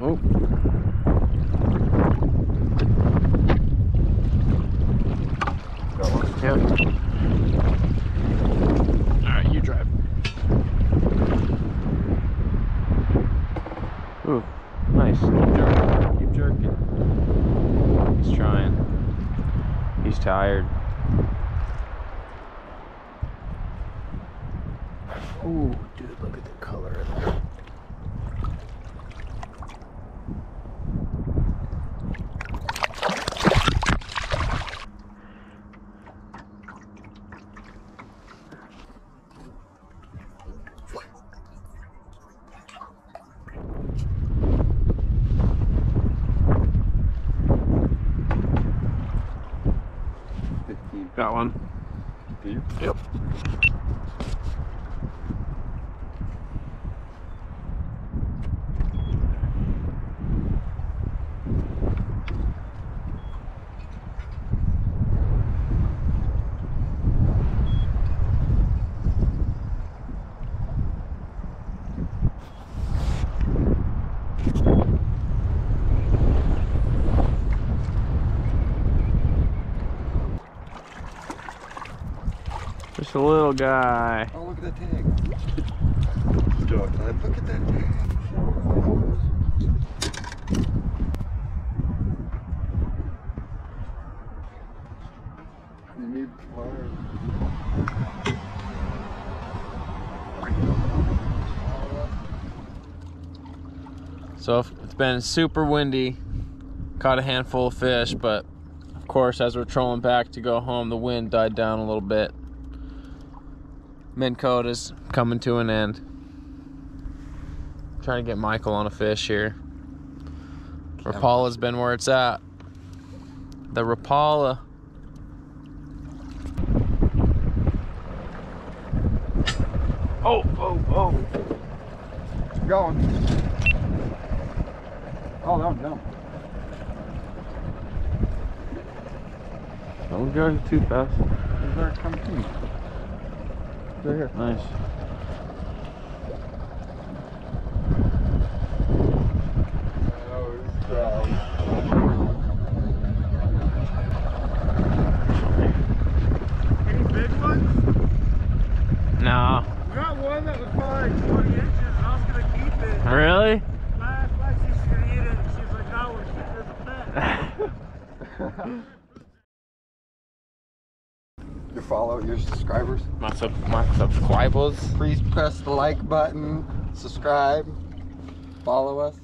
Oh. Yep. Alright, you drive. Ooh, nice. Keep jerking. Keep jerking. He's trying. He's tired. Ooh, dude, look at the color of that. Got one. Do you? Yep. Just a little guy. Oh, look at that tag. Look at that tag. You need pliers. So it's been super windy. Caught a handful of fish, but of course as we're trolling back to go home, the wind died down a little bit. Mid coat is coming to an end. Trying to get Michael on a fish here. Rapala's been where it's at. The Rapala. Oh, oh, oh. Going. Oh, that one's down. Don't go too fast. Is there coming to me? Right here. Nice. Any big ones? No. We got one that was probably like 20 inches and I was going to keep it. Really? My sister's going to eat it and she's like, no, we're keeping it as a pet. Your subscribers. My subscribers. Please press the like button, subscribe, follow us.